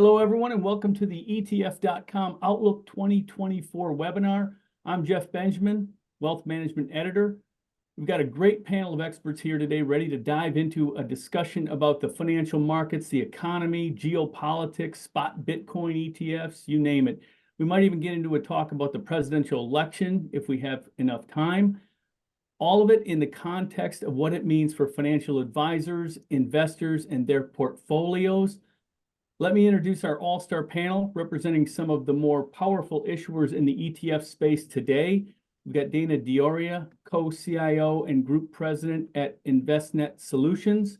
Hello, everyone, and welcome to the ETF.com Outlook 2024 webinar. I'm Jeff Benjamin, Wealth Management Editor. We've got a great panel of experts here today ready to dive into a discussion about the financial markets, the economy, geopolitics, spot Bitcoin ETFs, you name it. We might even get into a talk about the presidential election if we have enough time. All of it in the context of what it means for financial advisors, investors, and their portfolios. Let me introduce our all-star panel representing some of the more powerful issuers in the ETF space today. We've got Dana Dioria, co-CIO and Group President at Envestnet Solutions,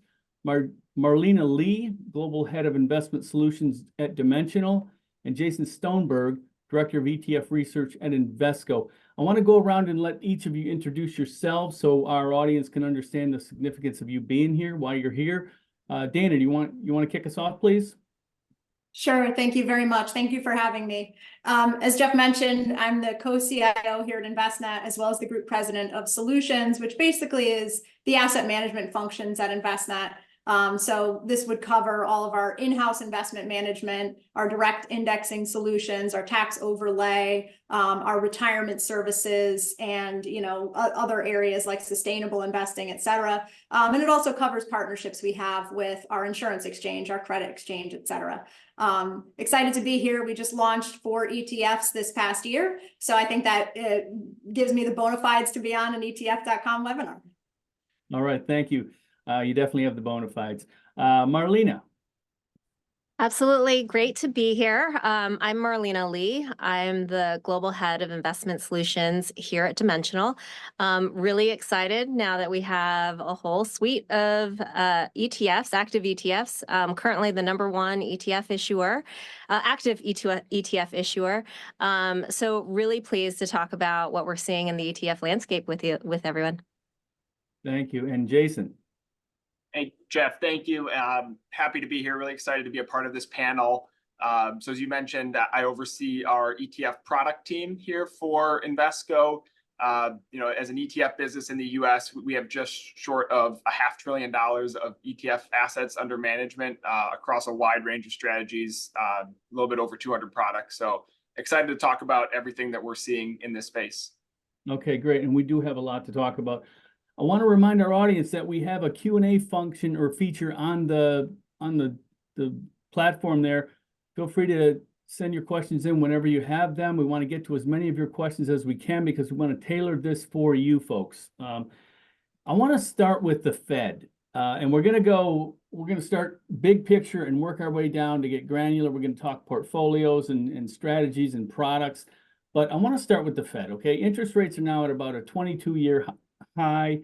Marlena Lee, Global Head of Investment Solutions at Dimensional, and Jason Stoneberg, Director of ETF Research at Invesco. I want to go around and let each of you introduce yourselves so our audience can understand the significance of you being here, why you're here. Dana, do you want to kick us off, please? Sure. Thank you very much. Thank you for having me. As Jeff mentioned, I'm the co-CIO here at Envestnet, as well as the Group President of Solutions, which basically is the asset management functions at Envestnet. So this would cover all of our in-house investment management, our direct indexing solutions, our tax overlay, our retirement services, and other areas like sustainable investing, et cetera. And it also covers partnerships we have with our insurance exchange, our credit exchange, et cetera. Excited to be here. We just launched 4 ETFs this past year. So I think that it gives me the bona fides to be on an ETF.com webinar. All right, thank you. You definitely have the bona fides. Marlena. Absolutely. Great to be here. I'm Marlena Lee. I'm the Global Head of Investment Solutions here at Dimensional. Really excited now that we have a whole suite of ETFs, active ETFs, currently the #1 ETF issuer, active ETF issuer. So really pleased to talk about what we're seeing in the ETF landscape with everyone. Thank you. And Jason. Hey, Jeff, thank you. Happy to be here. Really excited to be a part of this panel. So as you mentioned, I oversee our ETF product team here for Invesco. As an ETF business in the US, we have just short of $500 billion of ETF assets under management across a wide range of strategies, a little bit over 200 products. So excited to talk about everything that we're seeing in this space. Okay, great. And we do have a lot to talk about. I want to remind our audience that we have a Q&A function or feature on the platform there. Feel free to send your questions in whenever you have them. We want to get to as many of your questions as we can because we want to tailor this for you folks. I want to start with the Fed, and we're going to start big picture and work our way down to get granular. We're going to talk portfolios and strategies and products, but I want to start with the Fed. Okay, interest rates are now at about a 22-year high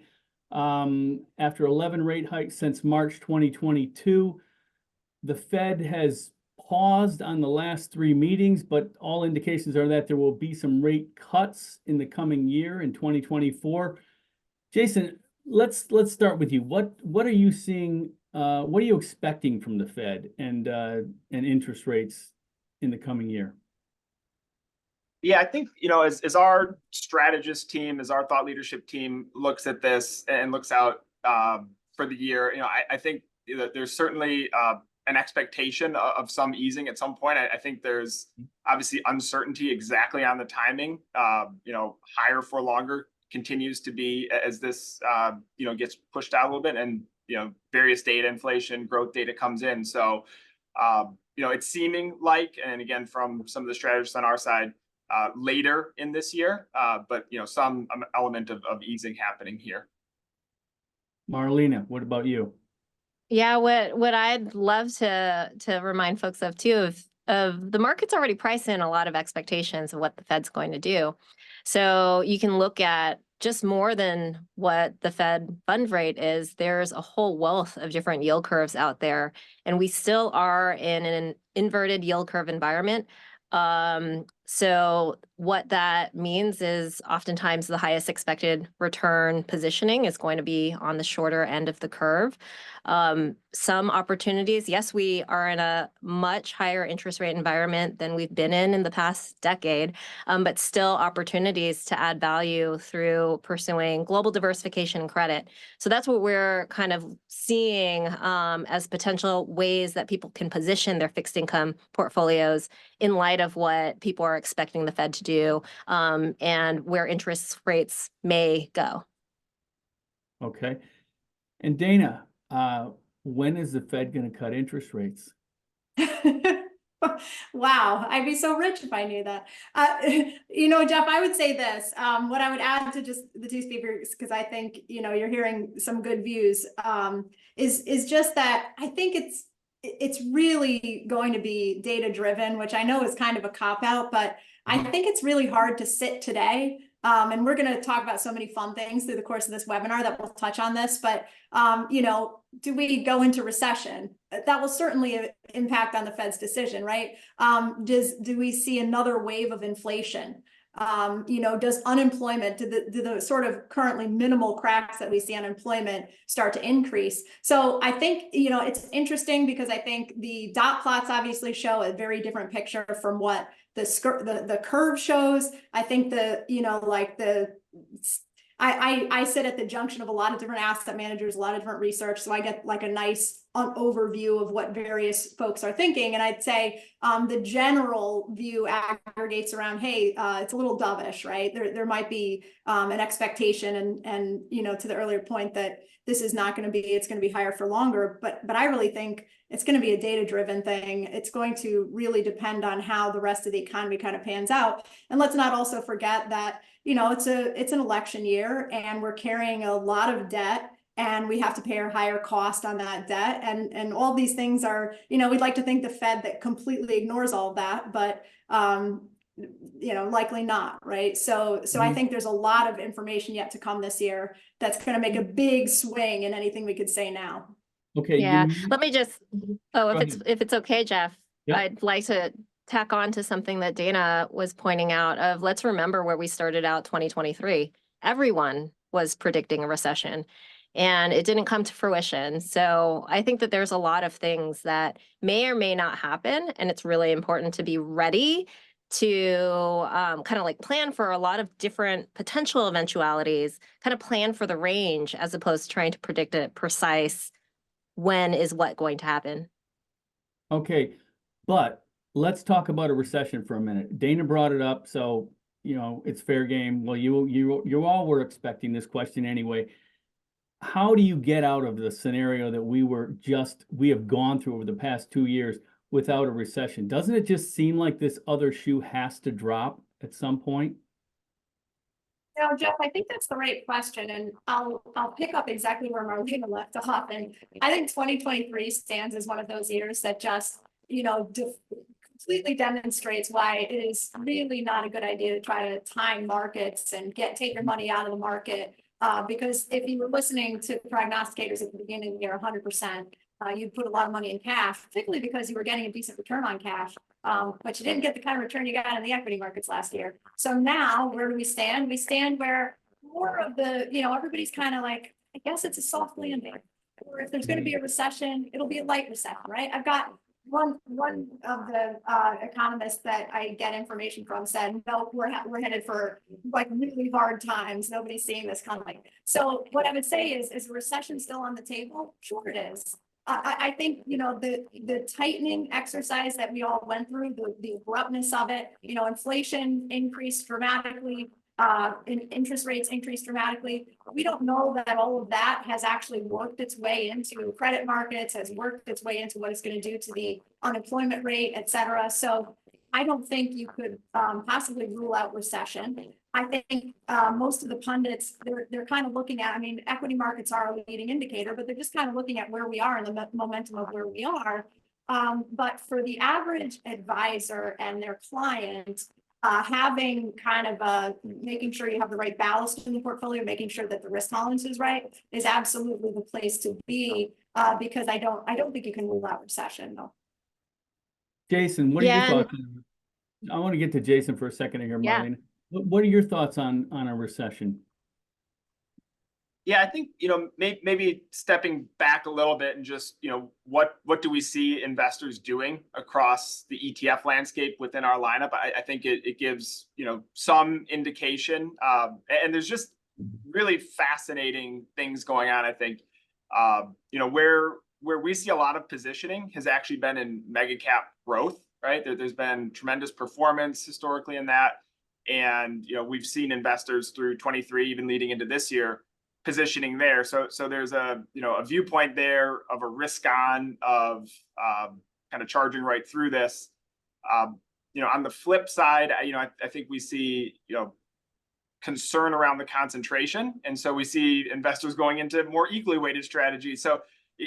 after 11 rate hikes since March 2022. The Fed has paused on the last 3 meetings, but all indications are that there will be some rate cuts in the coming year in 2024. Jason, let's start with you. What are you seeing? What are you expecting from the Fed and interest rates in the coming year? Yeah, I think, as our strategist team, as our thought leadership team looks at this and looks out for the year, I think there's certainly an expectation of some easing at some point. I think there's obviously uncertainty exactly on the timing. Higher for longer continues to be as this, gets pushed out a little bit and, various data, inflation, growth data comes in. So, it's seeming like, and again, from some of the strategists on our side, later in this year, but some element of easing happening here. Marlena, what about you? Yeah, what I'd love to remind folks of too, of the market's already priced in a lot of expectations of what the Fed's going to do. So you can look at just more than what the Fed fund rate is. There's a whole wealth of different yield curves out there, and we still are in an inverted yield curve environment. So What that means is oftentimes the highest expected return positioning is going to be on the shorter end of the curve. Some opportunities, yes, we are in a much higher interest rate environment than we've been in the past decade, but still opportunities to add value through pursuing global diversification and credit. So that's what we're kind of seeing as potential ways that people can position their fixed income portfolios in light of what people are expecting the Fed to do and where interest rates may go. Okay. And Dana, when is the Fed going to cut interest rates? Wow, I'd be so rich if I knew that. You know, Jeff, I would say this. What I would add to just the two speakers, because I think, you know, you're hearing some good views, is just that I think it's really going to be data driven, which I know is kind of a cop out, but I think it's really hard to sit today. And we're going to talk about so many fun things through the course of this webinar that will touch on this. But, you know, do we go into recession? That will certainly impact on the Fed's decision, right? Do we see another wave of inflation? You know, does unemployment, do the sort of currently minimal cracks that we see on employment start to increase? So I think, you know, it's interesting because I think the dot plots obviously show a very different picture from what the curve shows. I think you know, like I sit at the junction of a lot of different asset managers, a lot of different research. So I get like a nice overview of what various folks are thinking. And I'd say the general view aggregates around, hey, it's a little dovish, right? There might be an expectation and, you know, to the earlier point that this is not going to be, it's going to be higher for longer. But I really think it's going to be a data-driven thing. It's going to really depend on how the rest of the economy kind of pans out. And let's not also forget that, you know, it's an election year and we're carrying a lot of debt and we have to pay a higher cost on that debt. And all these things are, you know, we'd like to think the Fed that completely ignores all of that, but, you know, likely not, right? So I think there's a lot of information yet to come this year that's going to make a big swing in anything we could say now. Okay. Yeah, let me just, if it's okay, Jeff, Yep. I'd like to tack on to something that Dana was pointing out of, let's remember where we started out 2023. Everyone was predicting a recession and it didn't come to fruition. So I think that there's a lot of things that may or may not happen. And it's really important to be ready to kind of like plan for a lot of different potential eventualities, kind of plan for the range as opposed to trying to predict a precise when is what going to happen. Okay. But let's talk about a recession for a minute. Dana brought it up, so you know it's fair game. Well, you all were expecting this question anyway. How do you get out of the scenario that we have gone through over the past 2 years without a recession? Doesn't it just seem like this other shoe has to drop at some point? No, Jeff, I think that's the right question. And I'll pick up exactly where Marlena left off. And I think 2023 stands as one of those years that just, you know, completely demonstrates why it is really not a good idea to try to time markets and take your money out of the market. Because if you were listening to prognosticators at the beginning of the year, 100%, you'd put a lot of money in cash, particularly because you were getting a decent return on cash. But you didn't get the kind of return you got in the equity markets last year. So now where do we stand? We stand where more of the, you know, everybody's kind of like, I guess it's a soft landing. Or if there's going to be a recession, it'll be a light recession, right? I've got one of the economists that I get information from said, no, we're headed for like really hard times. Nobody's seeing this coming. So what I would say is a recession still on the table? Sure it is. I think, you know, the tightening exercise that we all went through, the abruptness of it, you know, inflation increased dramatically, interest rates increased dramatically. We don't know that all of that has actually worked its way into credit markets, has worked its way into what it's going to do to the unemployment rate, et cetera. So I don't think you could possibly rule out recession. I think most of the pundits, they're kind of looking at, I mean, equity markets are a leading indicator, but they're just kind of looking at where we are and the momentum of where we are. But for the average advisor and their client, having kind of making sure you have the right ballast in the portfolio, making sure that the risk tolerance is right, is absolutely the place to be. Because I don't think you can rule out recession though. Jason, what are your thoughts? I want to get to Jason for a second here, Yeah. Marlene. What are your thoughts on a recession? Yeah, I think, maybe stepping back a little bit and just, what do we see investors doing across the ETF landscape within our lineup? I think it gives, some indication. And there's just really fascinating things going on, I think. Where we see a lot of positioning has actually been in mega cap growth, right? There's been tremendous performance historically in that. And, we've seen investors through 23, even leading into this year, positioning there. So there's a viewpoint there of a risk on of kind of charging right through this. On the flip side, I think we see concern around the concentration, and so we see investors going into more equally weighted strategies. So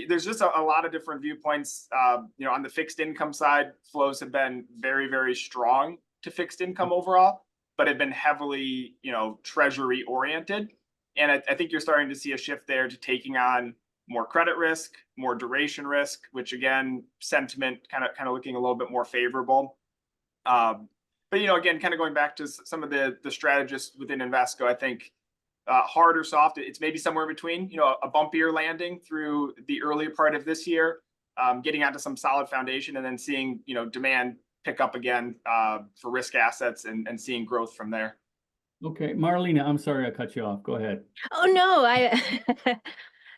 there's just a lot of different viewpoints. On the fixed income side, flows have been very, very strong to fixed income overall, but have been heavily treasury oriented. And I think you're starting to see a shift there to taking on more credit risk, more duration risk, which again, sentiment kind of looking a little bit more favorable. But again, kind of going back to some of the strategists within Invesco, I think hard or soft, it's maybe somewhere in between. A bumpier landing through the earlier part of this year, getting onto some solid foundation, and then seeing demand pick up again for risk assets and seeing growth from there. Okay, Marlena, I'm sorry I cut you off. Go ahead. Oh, no,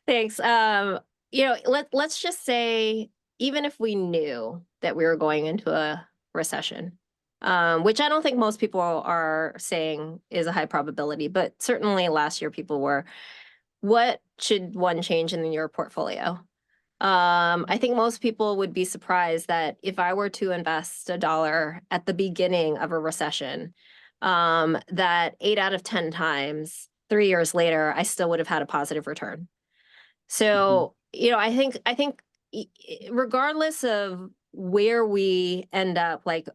thanks. Let's just say, even if we knew that we were going into a recession, which I don't think most people are saying is a high probability, but certainly last year people were, what should one change in your portfolio? I think most people would be surprised that if I were to invest $1 at the beginning of a recession, that 8 out of 10 times, 3 years later, I still would have had a positive return. So, I think regardless of where we end up, like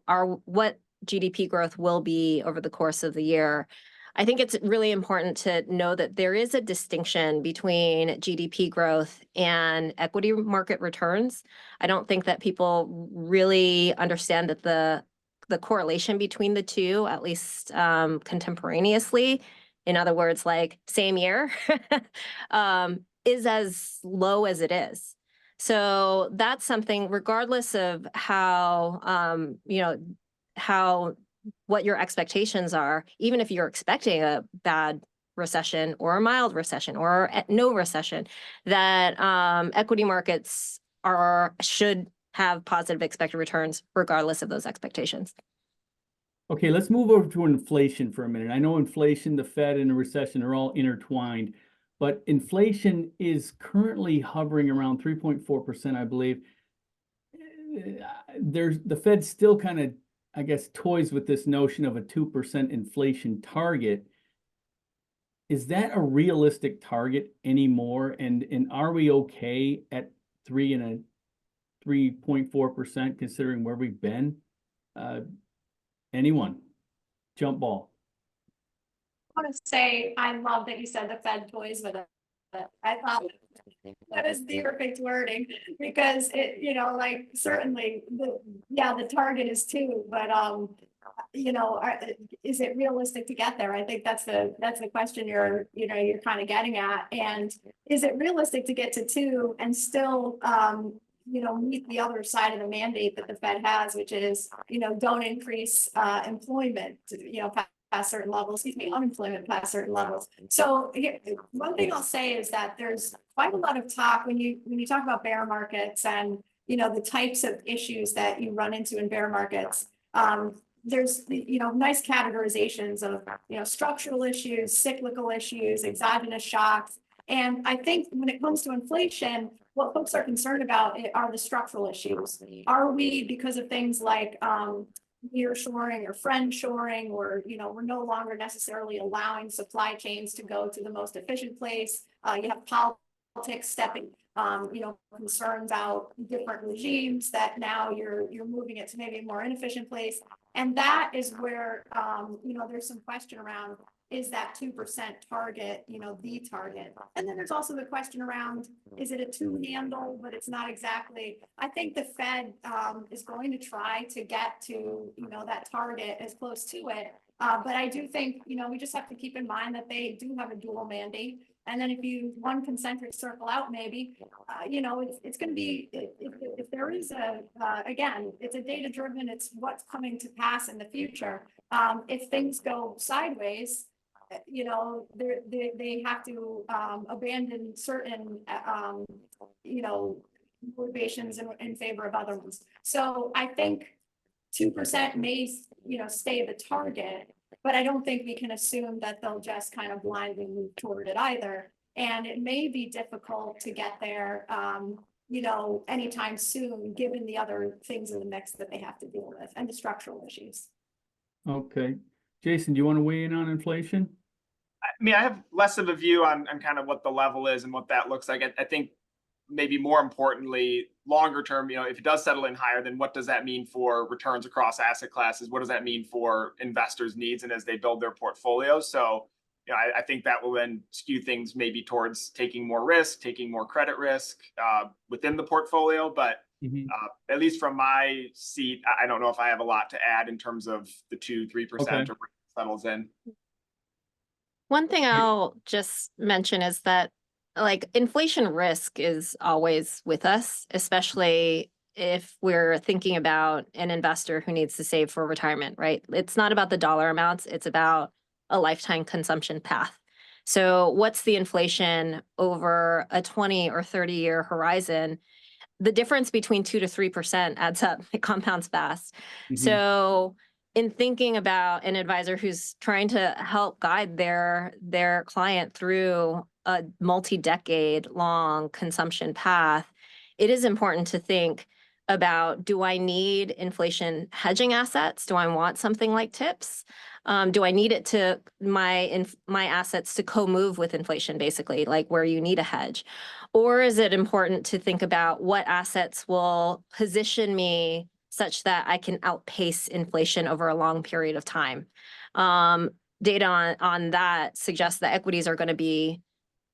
what GDP growth will be over the course of the year, I think it's really important to know that there is a distinction between GDP growth and equity market returns. I don't think that people really understand that the correlation between the two, at least contemporaneously, in other words, like same year, is as low as it is. So that's something, regardless of how, what your expectations are, even if you're expecting a bad recession or a mild recession or no recession, that equity markets should have positive expected returns regardless of those expectations. Okay, let's move over to inflation for a minute. I know inflation, the Fed, and the recession are all intertwined, but inflation is currently hovering around 3.4%, I believe. The Fed still kind of, I guess, toys with this notion of a 2% inflation target. Is that a realistic target anymore? And are we okay at 3.4% considering where we've been? Anyone? Jump ball. I want to say I love that you said the Fed toys with it. I thought that is the perfect wording, because it, like, certainly the target is 2, but is it realistic to get there? I think that's the question you're kind of getting at. And is it realistic to get to 2 and still meet the other side of the mandate that the Fed has, which is, don't increase employment, past certain levels, unemployment past certain levels. So one thing I'll say is that there's quite a lot of talk when you talk about bear markets and the types of issues that you run into in bear markets. There's nice categorizations of structural issues, cyclical issues, exogenous shocks. And I think when it comes to inflation, what folks are concerned about are the structural issues. Are we, because of things like nearshoring or friendshoring, or we're no longer necessarily allowing supply chains to go to the most efficient place? You have politics stepping, concerns about different regimes that now you're moving it to maybe a more inefficient place. And that is where there's some question around is that 2% target, the target? And then there's also the question around, is it a two handle, but it's not exactly. I think the Fed is going to try to get to, that target as close to it. But I do think, we just have to keep in mind that they do have a dual mandate. And then if you one concentric circle out, maybe, it's going to be, if there is again, it's a data driven, it's what's coming to pass in the future. If things go sideways, they have to abandon certain, motivations in favor of other ones. So I think 2% may, stay the target, but I don't think we can assume that they'll just kind of blindly move toward it either. And it may be difficult to get there, anytime soon, given the other things in the mix that they have to deal with and the structural issues. Okay. Jason, do you want to weigh in on inflation? I mean, I have less of a view on kind of what the level is and what that looks like. I think maybe more importantly, longer term, if it does settle in higher, then what does that mean for returns across asset classes? What does that mean for investors' needs and as they build their portfolios? So, I think that will then skew things maybe towards taking more risk, taking more credit risk within the portfolio. But at least from my seat, I don't know if I have a lot to add in terms of the 2-3% or where it settles in. One thing I'll just mention is that inflation risk is always with us, especially if we're thinking about an investor who needs to save for retirement, right? It's not about the dollar amounts, it's about a lifetime consumption path. So what's the inflation over a 20 or 30-year horizon? The difference between 2 to 3% adds up, it compounds fast. So in thinking about an advisor who's trying to help guide their client through a multi-decade long consumption path, it is important to think about, do I need inflation hedging assets? Do I want something like TIPS? Do I need it to my assets to co-move with inflation, basically, like where you need a hedge? Or is it important to think about what assets will position me such that I can outpace inflation over a long period of time? Data on that suggests that equities are going to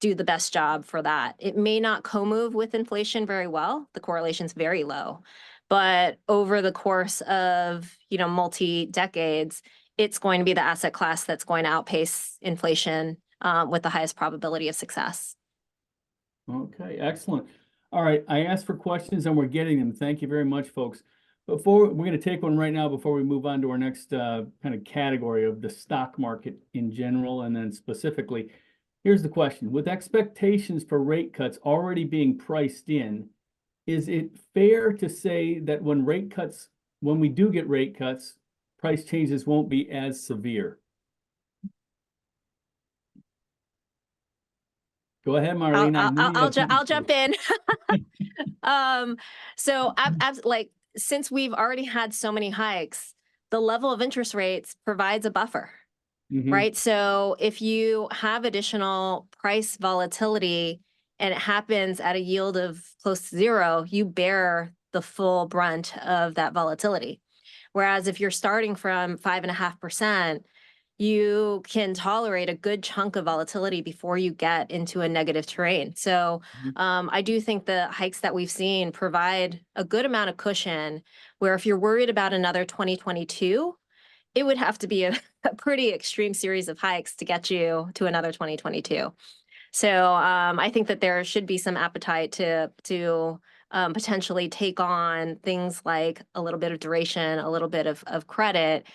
do the best job for that. It may not co-move with inflation very well. The correlation's very low. But over the course of, multi-decades, it's going to be the asset class that's going to outpace inflation with the highest probability of success. Okay, excellent. All right, I asked for questions and we're getting them. Thank you very much, folks. We're going to take one right now before we move on to our next kind of category of the stock market in general, and then specifically, here's the question. With expectations for rate cuts already being priced in, is it fair to say that when we do get rate cuts, price changes won't be as severe? Go ahead, Marlene. I'll jump in. So since we've already had so many hikes, the level of interest rates provides a buffer, right? So if you have additional price volatility and it happens at a yield of close to zero, you bear the full brunt of that volatility. Whereas if you're starting from 5.5%, you can tolerate a good chunk of volatility before you get into a negative terrain. So I do think the hikes that we've seen provide a good amount of cushion, where if you're worried about another 2022, it would have to be a pretty extreme series of hikes to get you to another 2022. So I think that there should be some appetite to potentially take on things like a little bit of duration, a little bit of credit,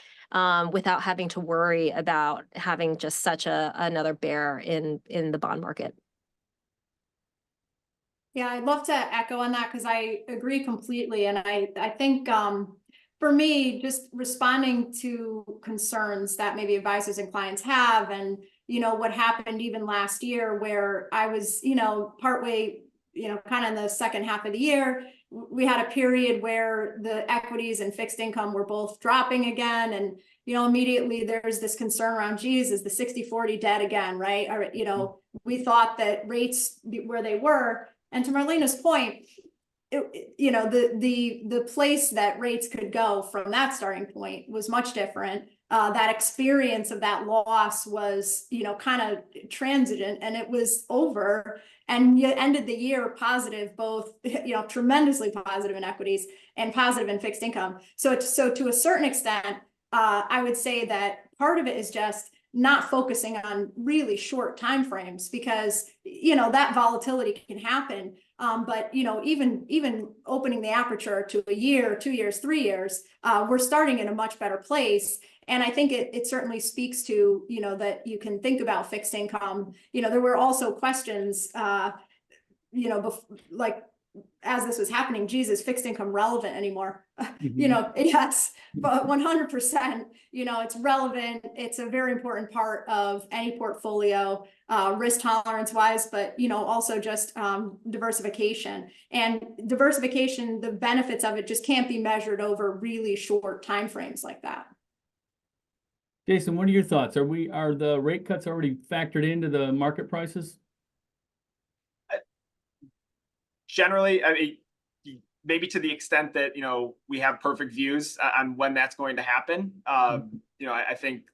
without having to worry about having just such another bear in the bond market. Yeah, I'd love to echo on that because I agree completely. And I think for me, just responding to concerns that maybe advisors and clients have, and what happened even last year where I was, partway, kind of in the second half of the year, we had a period where the equities and fixed income were both dropping again. And, immediately there's this concern around, geez, is the 60-40 dead again, right? Or, we thought that rates where they were. And to Marlena's point, you know, the place that rates could go from that starting point was much different. That experience of that loss was, you know, kind of transient, and it was over. And you ended the year positive, both, you know, tremendously positive in equities and positive in fixed income. So to a certain extent, I would say that part of it is just not focusing on really short time frames, because, you know, that volatility can happen. But, you know, even opening the aperture to a year, 2 years, 3 years, we're starting in a much better place. And I think it certainly speaks to, you know, that you can think about fixed income. You know, there were also questions, you know, like, as this was happening, geez, is fixed income relevant anymore? You know, yes, but 100%, you know, it's relevant. It's a very important part of any portfolio, risk tolerance wise, but, you know, also just diversification. And diversification, the benefits of it just can't be measured over really short timeframes like that. Jason, what are your thoughts? Are the rate cuts already factored into the market prices? Generally, I mean, maybe to the extent that, you know, we have perfect views on when that's going to happen. You know, I think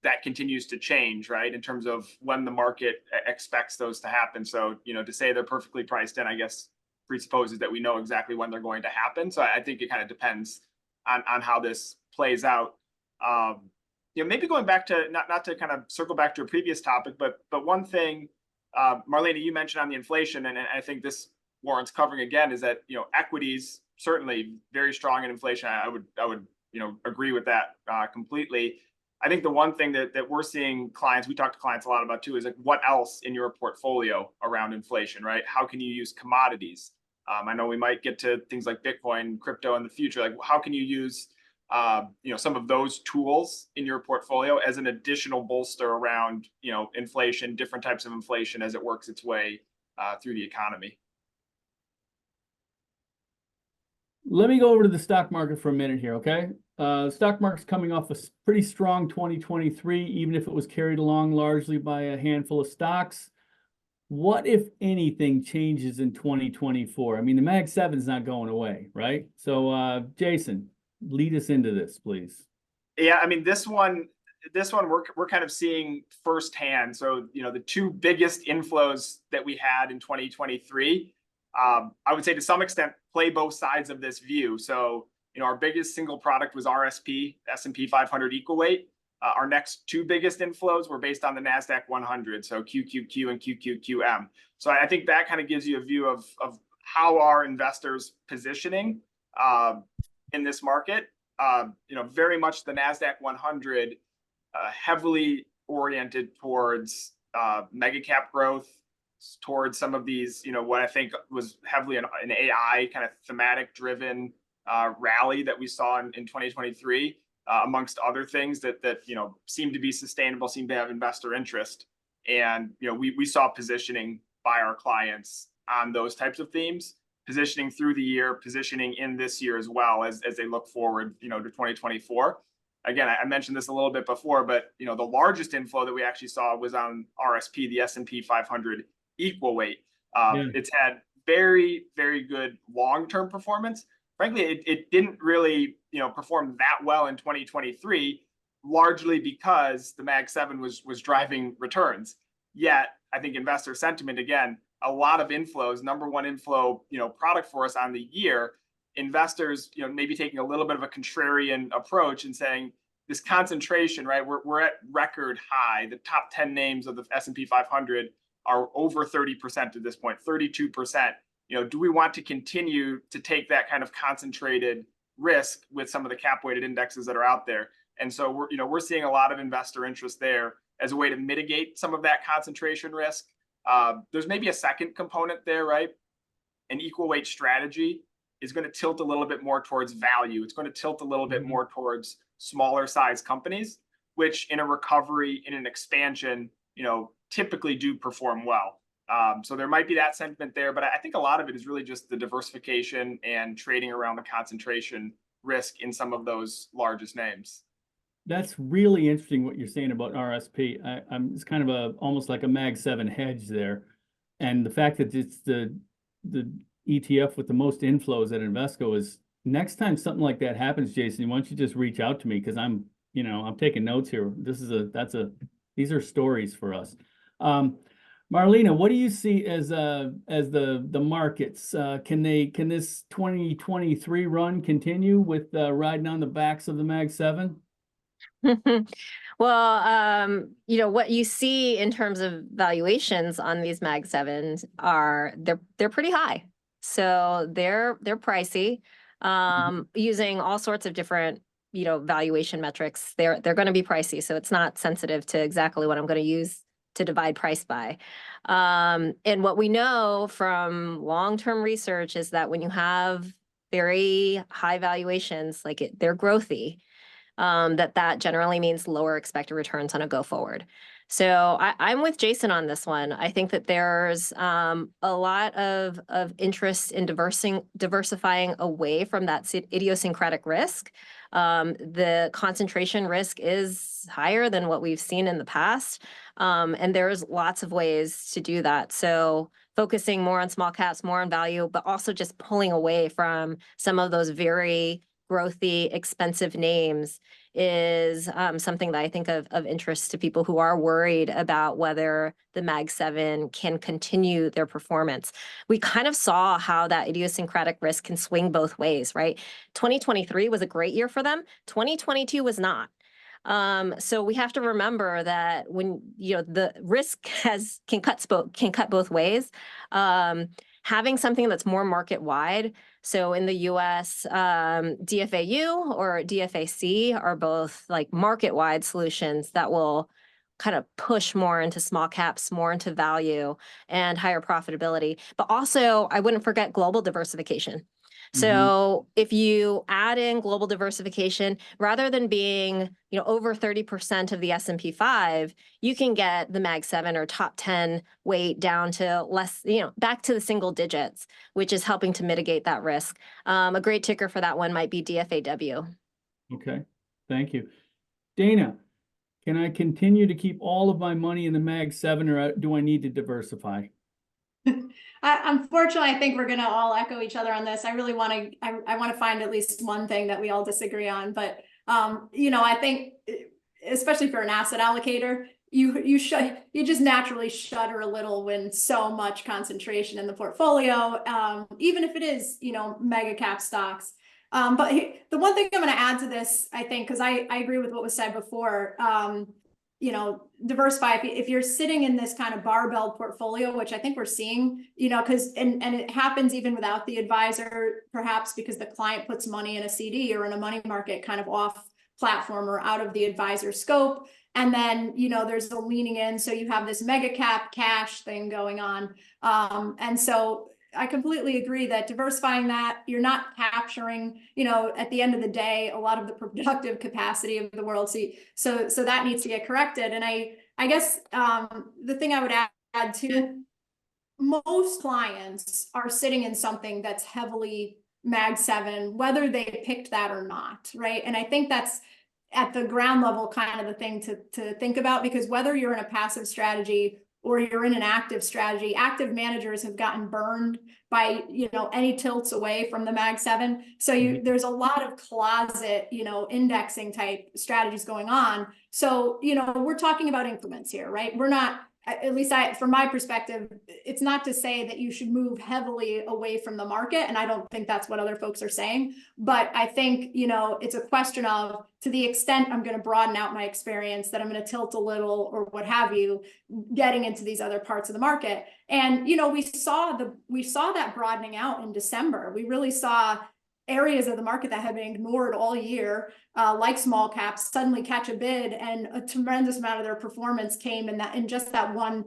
that continues to change, right, in terms of when the market expects those to happen. So, you know, to say they're perfectly priced in, I guess, presupposes that we know exactly when they're going to happen. So I think it kind of depends on how this plays out. You know, maybe going back to not to kind of circle back to a previous topic, but one thing, Marlena, you mentioned on the inflation, and I think this warrants covering again, is that, you know, equities certainly very strong in inflation. I would you know, agree with that completely. I think the one thing that we're seeing clients, we talk to clients a lot about too, is like, what else in your portfolio around inflation, right? How can you use commodities? I know we might get to things like Bitcoin, crypto in the future. Like, how can you use you know, some of those tools in your portfolio as an additional bolster around, you know, inflation, different types of inflation as it works its way through the economy? Let me go over to the stock market for a minute here, okay? Stock market's coming off a pretty strong 2023, even if it was carried along largely by a handful of stocks. What, if anything, changes in 2024? I mean, the Mag 7 is not going away, right? So, Jason, lead us into this, please. Yeah, I mean, this one we're kind of seeing firsthand. So, you know, the two biggest inflows that we had in 2023, I would say to some extent play both sides of this view. So, you know, our biggest single product was RSP, S&P 500 equal weight. Our next two biggest inflows were based on the NASDAQ 100, so QQQ and QQQM. So I think that kind of gives you a view of how our investors positioning in this market. You know, very much the NASDAQ 100 heavily oriented towards mega cap growth, towards some of these, you know, what I think was heavily an AI kind of thematic driven rally that we saw in 2023, amongst other things that you know, seem to be sustainable, seem to have investor interest. And, you know, we saw positioning by our clients on those types of themes, positioning through the year, positioning in this year as well as they look forward, you know, to 2024. Again, I mentioned this a little bit before, but, you know, the largest inflow that we actually saw was on RSP, the S&P 500 equal weight. It's had very, very good long-term performance. Frankly, it didn't really, you know, perform that well in 2023, largely because the Mag 7 was driving returns. Yet, I think investor sentiment, again, a lot of inflows, number one inflow, you know, product for us on the year. Investors, you know, maybe taking a little bit of a contrarian approach and saying this concentration, right? We're at record high. The top 10 names of the S&P 500 are over 30% at this point, 32%. You know, do we want to continue to take that kind of concentrated risk with some of the cap weighted indexes that are out there? And so we're seeing a lot of investor interest there as a way to mitigate some of that concentration risk. There's maybe a second component there, right? An equal weight strategy is going to tilt a little bit more towards value. It's going to tilt a little bit more towards smaller size companies, which in a recovery, in an expansion, you know, typically do perform well. So there might be that sentiment there, but I think a lot of it is really just the diversification and trading around the concentration risk in some of those largest names. That's really interesting what you're saying about RSP. It's kind of almost like a Mag 7 hedge there. And the fact that it's the ETF with the most inflows at Invesco is next time something like that happens, Jason, why don't you just reach out to me? Because I'm taking notes here. These are stories for us. Marlena, what do you see as the markets? Can this 2023 run continue with riding on the backs of the Mag 7? Well, what you see in terms of valuations on these Mag 7s are they're pretty high. So they're pricey. Using all sorts of different, valuation metrics. They're going to be pricey. So it's not sensitive to exactly what I'm going to use to divide price by. And what we know from long-term research is that when you have very high valuations, they're growthy, that generally means lower expected returns on a go forward. So I'm with Jason on this one. I think that there's a lot of interest in diversifying away from that idiosyncratic risk. The concentration risk is higher than what we've seen in the past. And there's lots of ways to do that. So focusing more on small caps, more on value, but also just pulling away from some of those very growthy, expensive names is something that I think of interest to people who are worried about whether the Mag 7 can continue their performance. We kind of saw how that idiosyncratic risk can swing both ways, right? 2023 was a great year for them. 2022 was not. So we have to remember that when the risk can cut both ways. Having something that's more market wide. So in the US, DFAU or DFAC are both like market wide solutions that will kind of push more into small caps, more into value and higher profitability. But also, I wouldn't forget global diversification. So if you add in global diversification, rather than being, over 30% of the S&P 5, you can get the Mag 7 or top 10 weight down to less, back to the single digits, which is helping to mitigate that risk. A great ticker for that one might be DFAW. Okay, thank you. Dana, can I continue to keep all of my money in the Mag 7 or do I need to diversify? Unfortunately, I think we're going to all echo each other on this. I really want to, I want to find at least one thing that we all disagree on. But, I think, especially for an asset allocator, you just naturally shudder a little when so much concentration in the portfolio, even if it is, mega cap stocks. But the one thing I'm going to add to this, I think, because I agree with what was said before, diversify. If you're sitting in this kind of barbell portfolio, which I think we're seeing, because and it happens even without the advisor, perhaps because the client puts money in a CD or in a money market kind of off platform or out of the advisor scope. And then, there's the leaning in. So you have this mega cap cash thing going on. And so I completely agree that diversifying that, you're not capturing, at the end of the day, a lot of the productive capacity of the world. So that needs to get corrected. And I guess the thing I would add to, most clients are sitting in something that's heavily Mag 7, whether they picked that or not, right? And I think that's at the ground level kind of the thing to think about, because whether you're in a passive strategy or you're in an active strategy, active managers have gotten burned by, any tilts away from the Mag 7. So there's a lot of closet, indexing type strategies going on. So, we're talking about increments here, right? We're not, at least from my perspective, it's not to say that you should move heavily away from the market. And I don't think that's what other folks are saying. But I think, it's a question of, to the extent I'm going to broaden out my experience, that I'm going to tilt a little or what have you, getting into these other parts of the market. And, we saw that broadening out in December. We really saw areas of the market that had been ignored all year, like small caps, suddenly catch a bid, and a tremendous amount of their performance came in just that one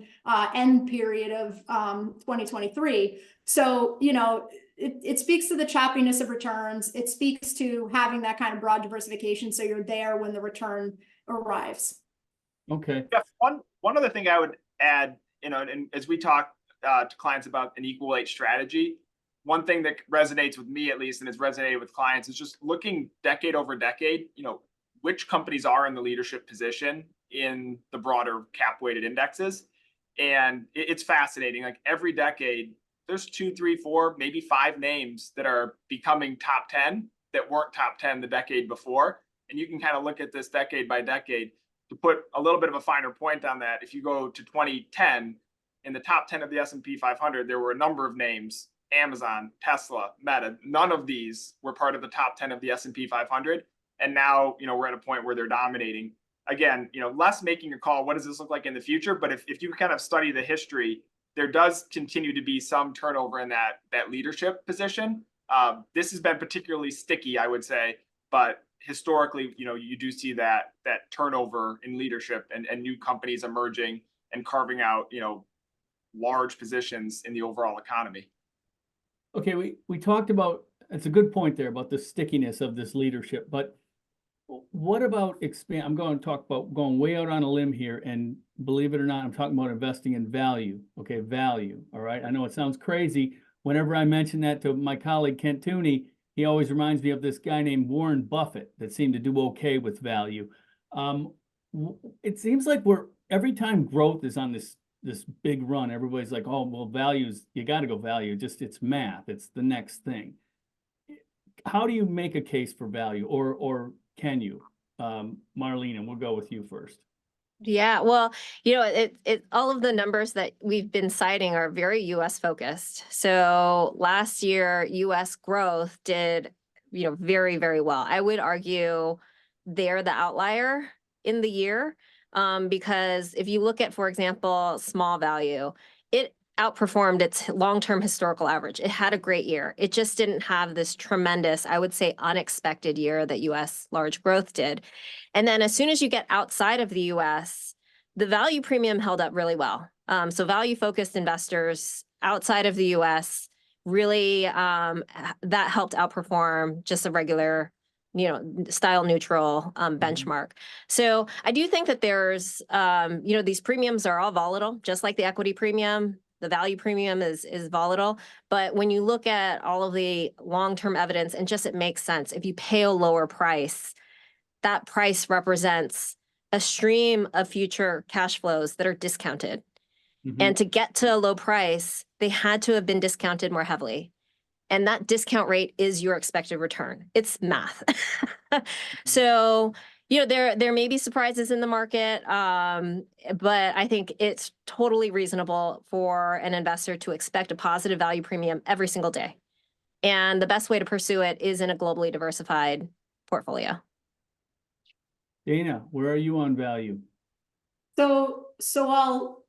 end period of 2023. So, it speaks to the choppiness of returns. It speaks to having that kind of broad diversification, so you're there when the return arrives. Okay. Yeah, one other thing I would add, and as we talk to clients about an equal weight strategy, one thing that resonates with me, at least, and has resonated with clients, is just looking decade over decade, which companies are in the leadership position in the broader cap weighted indexes. And it's fascinating. Like every decade, there's 2, 3, 4, maybe 5 names that are becoming top 10 that weren't top 10 the decade before. And you can kind of look at this decade by decade. To put a little bit of a finer point on that, if you go to 2010, in the top 10 of the S&P 500, there were a number of names: Amazon, Tesla, Meta. None of these were part of the top 10 of the S&P 500. And now, we're at a point where they're dominating. Again, less making a call, what does this look like in the future? But if you kind of study the history, there does continue to be some turnover in that leadership position. This has been particularly sticky, I would say, but historically, you do see that turnover in leadership and new companies emerging and carving out, large positions in the overall economy. Okay, we talked about, it's a good point there about the stickiness of this leadership, but what about I'm going to talk about going way out on a limb here, and believe it or not, I'm talking about investing in value. Okay, value. All right. I know it sounds crazy. Whenever I mention that to my colleague Kent Tooney, he always reminds me of this guy named Warren Buffett that seemed to do okay with value. It seems like every time growth is on this big run, everybody's like, oh, well, values, you got to go value. Just it's math. It's the next thing. How do you make a case for value, or can you? Marlene, and we'll go with you first. Yeah, well, all of the numbers that we've been citing are very US focused. So last year, US growth did, very, very well. I would argue they're the outlier in the year, because if you look at, for example, small value, it outperformed its long-term historical average. It had a great year. It just didn't have this tremendous, I would say, unexpected year that US large growth did. And then as soon as you get outside of the US, the value premium held up really well. So value-focused investors outside of the US really, that helped outperform just a regular, style neutral benchmark. So I do think that there's, these premiums are all volatile, just like the equity premium. The value premium is volatile. But when you look at all of the long-term evidence, and just it makes sense, if you pay a lower price, that price represents a stream of future cash flows that are discounted. Mm-hmm. And to get to a low price, they had to have been discounted more heavily. And that discount rate is your expected return. It's math. So, there may be surprises in the market, but I think it's totally reasonable for an investor to expect a positive value premium every single day. And the best way to pursue it is in a globally diversified portfolio. Dana, where are you on value? So I'll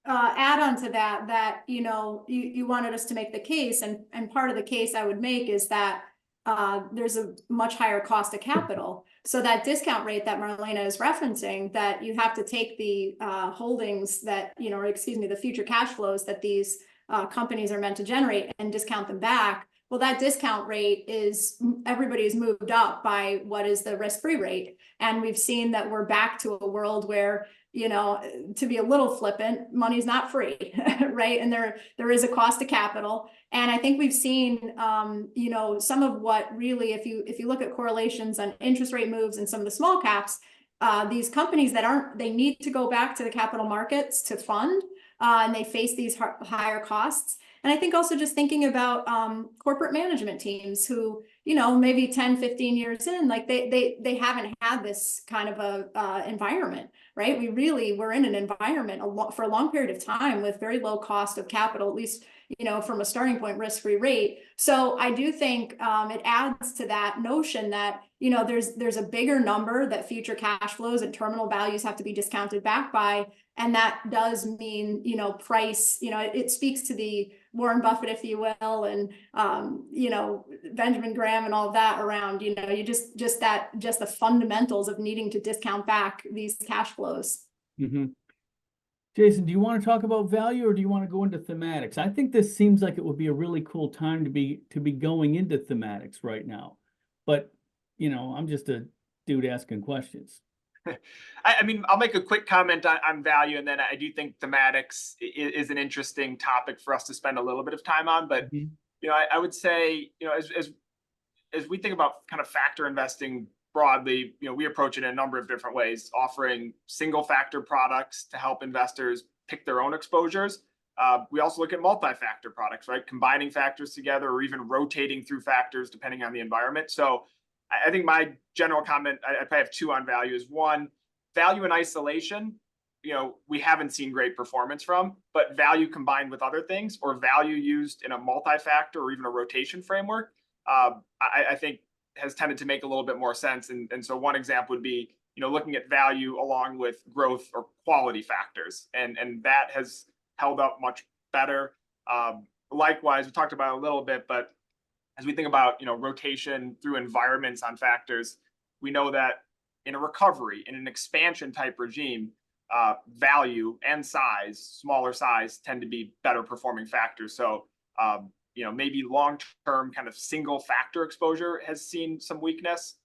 add on to that, you wanted us to make the case, and part of the case I would make is that there's a much higher cost of capital. So that discount rate that Marlena is referencing, that you have to take the holdings that, the future cash flows that these companies are meant to generate and discount them back. Well, that discount rate everybody's moved up by what is the risk-free rate. And we've seen that we're back to a world where, to be a little flippant, money's not free, right? And there is a cost to capital. And I think we've seen, some of what really, if you look at correlations on interest rate moves and some of the small caps, these companies they need to go back to the capital markets to fund, and they face these higher costs. And I think also just thinking about corporate management teams who, maybe 10, 15 years in, like they haven't had this kind of a environment, right? We're in an environment for a long period of time with very low cost of capital, at least, from a starting point risk-free rate. So I do think it adds to that notion that, there's a bigger number that future cash flows and terminal values have to be discounted back by. And that does mean, price, it speaks to the Warren Buffett, if you will, and, Benjamin Graham and all of that around, just the fundamentals of needing to discount back these cash flows. Mm-hmm. Jason, do you want to talk about value, or do you want to go into thematics? I think this seems like it would be a really cool time to be going into thematics right now. But, I'm just a dude asking questions. I mean, I'll make a quick comment on value, and then I do think thematics is an interesting topic for us to spend a little bit of time on. But I would say, as we think about kind of factor investing broadly, we approach it in a number of different ways, offering single factor products to help investors pick their own exposures. We also look at multi-factor products, right? Combining factors together or even rotating through factors depending on the environment. So I think my general comment, I probably have two on value, is one, value in isolation, we haven't seen great performance from, but value combined with other things or value used in a multi-factor or even a rotation framework, I think has tended to make a little bit more sense. And so one example would be, looking at value along with growth or quality factors. And that has held up much better. Likewise, we talked about it a little bit, but as we think about, rotation through environments on factors, we know that in a recovery, in an expansion type regime, value and size, smaller size, tend to be better performing factors. So, maybe long-term kind of single factor exposure has seen some weakness,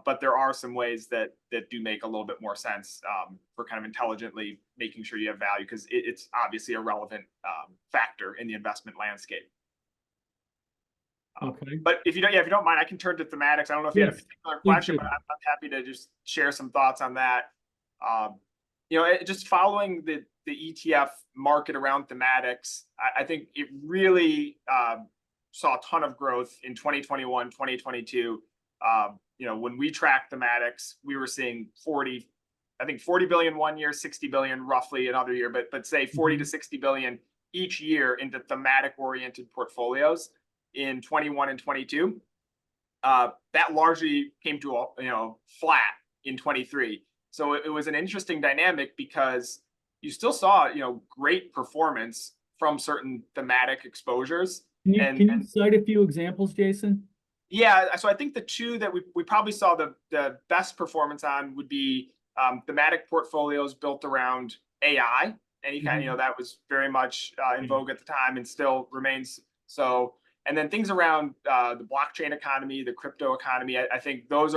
but there are some ways that do make a little bit more sense for kind of intelligently making sure you have value, because it's obviously a relevant factor in the investment landscape. Okay. But if you don't mind, I can turn to thematics. I don't know if you had a particular question, but I'm happy to just share some thoughts on that. Just following the ETF market around thematics, I think it really saw a ton of growth in 2021, 2022. When we tracked thematics, we were seeing 40 billion one year, 60 billion roughly another year, but say 40 to 60 billion each year into thematic oriented portfolios in 21 and 22. That largely came to a flat in 23. So it was an interesting dynamic because you still saw, great performance from certain thematic exposures. Can you cite a few examples, Jason? Yeah, so I think the two that we probably saw the best performance on would be thematic portfolios built around AI. Any kind, that was very much in vogue at the time and still remains so. And then things around the blockchain economy, the crypto economy, I think those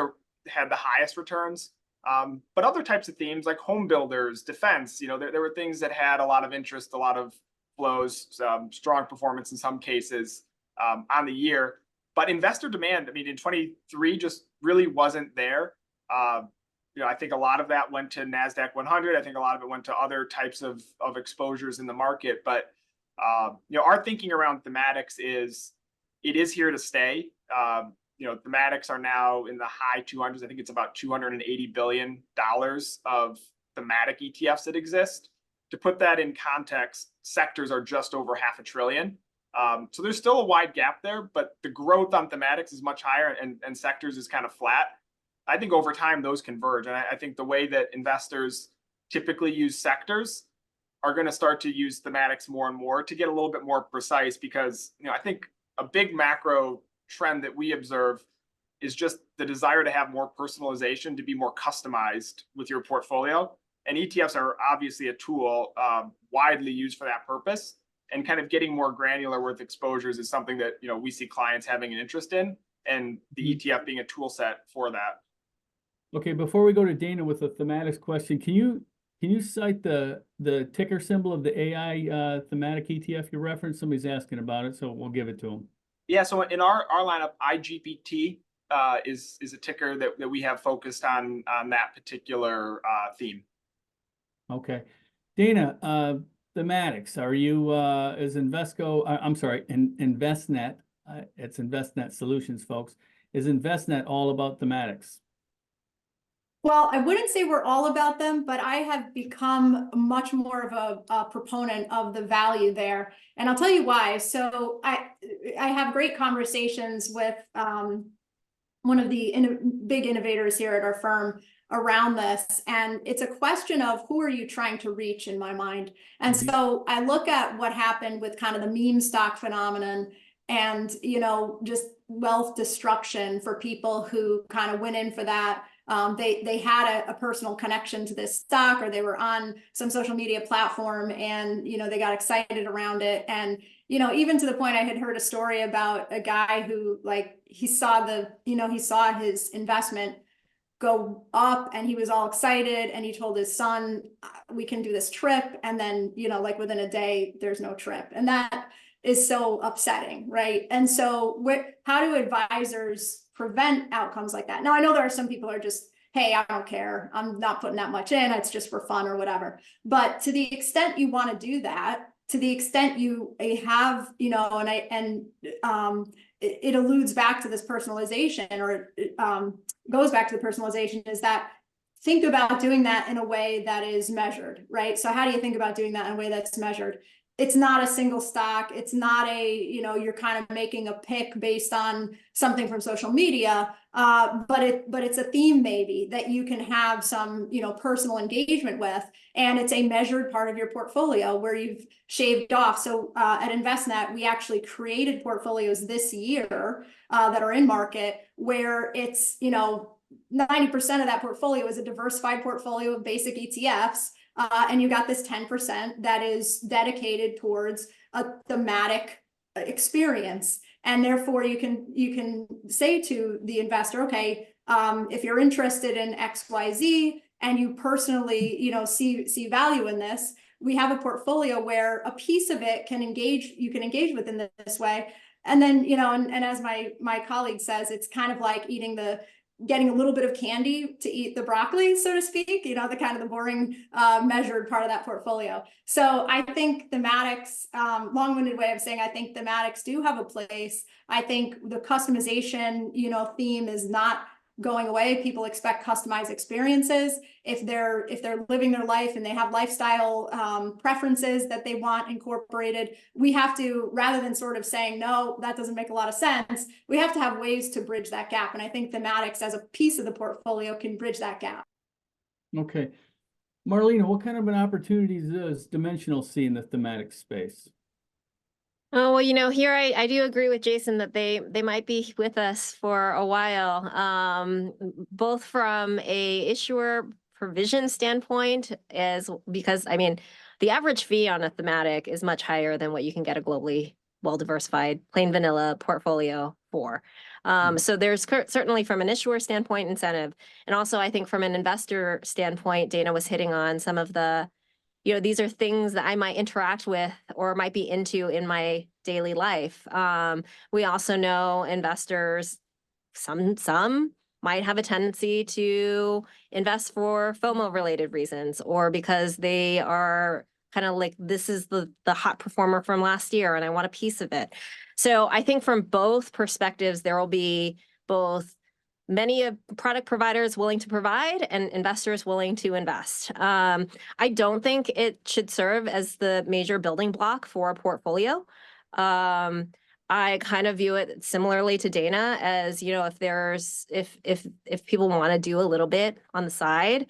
had the highest returns. But other types of themes like home builders, defense, there were things that had a lot of interest, a lot of flows, strong performance in some cases on the year. But investor demand, in 23 just really wasn't there. I think a lot of that went to NASDAQ 100. I think a lot of it went to other types of exposures in the market. But our thinking around thematics is it is here to stay. Thematics are now in the high 200s. I think it's about $280 billion of thematic ETFs that exist. To put that in context, sectors are just over $500 billion. So there's still a wide gap there, but the growth on thematics is much higher and sectors is kind of flat. I think over time those converge. And I think the way that investors typically use sectors are going to start to use thematics more and more to get a little bit more precise, because I think a big macro trend that we observe is just the desire to have more personalization, to be more customized with your portfolio. And ETFs are obviously a tool widely used for that purpose. And kind of getting more granular with exposures is something that we see clients having an interest in, and the ETF being a tool set for that. Okay, before we go to Dana with a thematics question, can you cite the ticker symbol of the AI thematic ETF you referenced? Somebody's asking about it, so we'll give it to them. Yeah, so in our lineup, IGPT is a ticker that we have focused on that particular theme. Okay. Dana, thematics, are you is Invesco, I'm sorry, Investnet, it's Investnet Solutions, folks. Is Investnet all about thematics? Well, I wouldn't say we're all about them, but I have become much more of a proponent of the value there. And I'll tell you why. So I have great conversations with one of the big innovators here at our firm around this. And it's a question of who are you trying to reach in my mind. And so I look at what happened with kind of the meme stock phenomenon and, just wealth destruction for people who kind of went in for that. They had a personal connection to this stock, or they were on some social media platform and, they got excited around it. And, even to the point I had heard a story about a guy who he saw his investment go up and he was all excited and he told his son, we can do this trip. And then, within a day, there's no trip. And that is so upsetting, right? And so how do advisors prevent outcomes like that? Now, I know there are some people who are just, hey, I don't care. I'm not putting that much in. It's just for fun or whatever. But to the extent you want to do that, to the extent you have, you know, it alludes back to this personalization, or goes back to the personalization, is that think about doing that in a way that is measured, right? So how do you think about doing that in a way that's measured? It's not a single stock. It's not you know, you're kind of making a pick based on something from social media, but it's a theme maybe that you can have some, you know, personal engagement with, and it's a measured part of your portfolio where you've shaved off. So at Envestnet, we actually created portfolios this year that are in market where it's, you know, 90% of that portfolio is a diversified portfolio of basic ETFs. And you got this 10% that is dedicated towards a thematic experience. And therefore you can say to the investor, okay, if you're interested in XYZ and you personally, you know, see value in this, we have a portfolio where a piece of it you can engage with in this way. And then, you know, and as my colleague says, it's kind of like getting a little bit of candy to eat the broccoli, so to speak, you know, the kind of the boring measured part of that portfolio. So I think thematics, long-winded way of saying, I think thematics do have a place. I think the customization, you know, theme is not going away. People expect customized experiences. If they're living their life and they have lifestyle preferences that they want incorporated, we have to, rather than sort of saying, no, that doesn't make a lot of sense, we have to have ways to bridge that gap. And I think thematics as a piece of the portfolio can bridge that gap. Okay. Marlena, what kind of an opportunities does Dimensional see in the thematic space? Oh, well, you know, here I do agree with Jason that they might be with us for a while, both from a issuer provision standpoint, because I mean, the average fee on a thematic is much higher than what you can get a globally well-diversified, plain vanilla portfolio for. So there's certainly from an issuer standpoint incentive. And also I think from an investor standpoint, Dana was hitting on some of the, you know, these are things that I might interact with or might be into in my daily life. We also know investors, some might have a tendency to invest for FOMO related reasons, or because they are kind of like, this is the hot performer from last year and I want a piece of it. So I think from both perspectives, there will be both many product providers willing to provide and investors willing to invest. I don't think it should serve as the major building block for a portfolio. I kind of view it similarly to Dana as, you know, if people want to do a little bit on the side,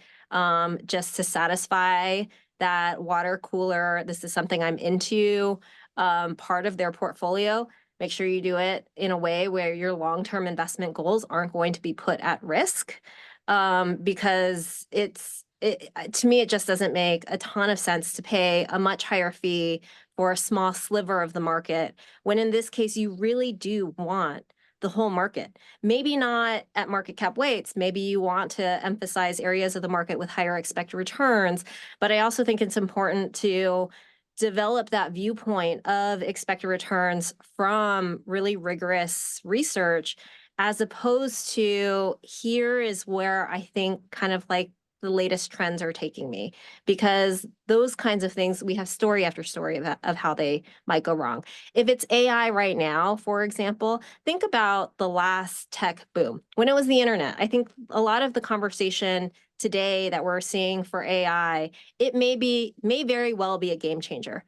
just to satisfy that water cooler, this is something I'm into, part of their portfolio. Make sure you do it in a way where your long-term investment goals aren't going to be put at risk, because to me, it just doesn't make a ton of sense to pay a much higher fee for a small sliver of the market, when in this case, you really do want the whole market. Maybe not at market cap weights. Maybe you want to emphasize areas of the market with higher expected returns. But I also think it's important to develop that viewpoint of expected returns from really rigorous research, as opposed to here is where I think kind of like the latest trends are taking me, because those kinds of things, we have story after story of how they might go wrong. If it's AI right now, for example, think about the last tech boom when it was the internet. I think a lot of the conversation today that we're seeing for AI, it may very well be a game changer.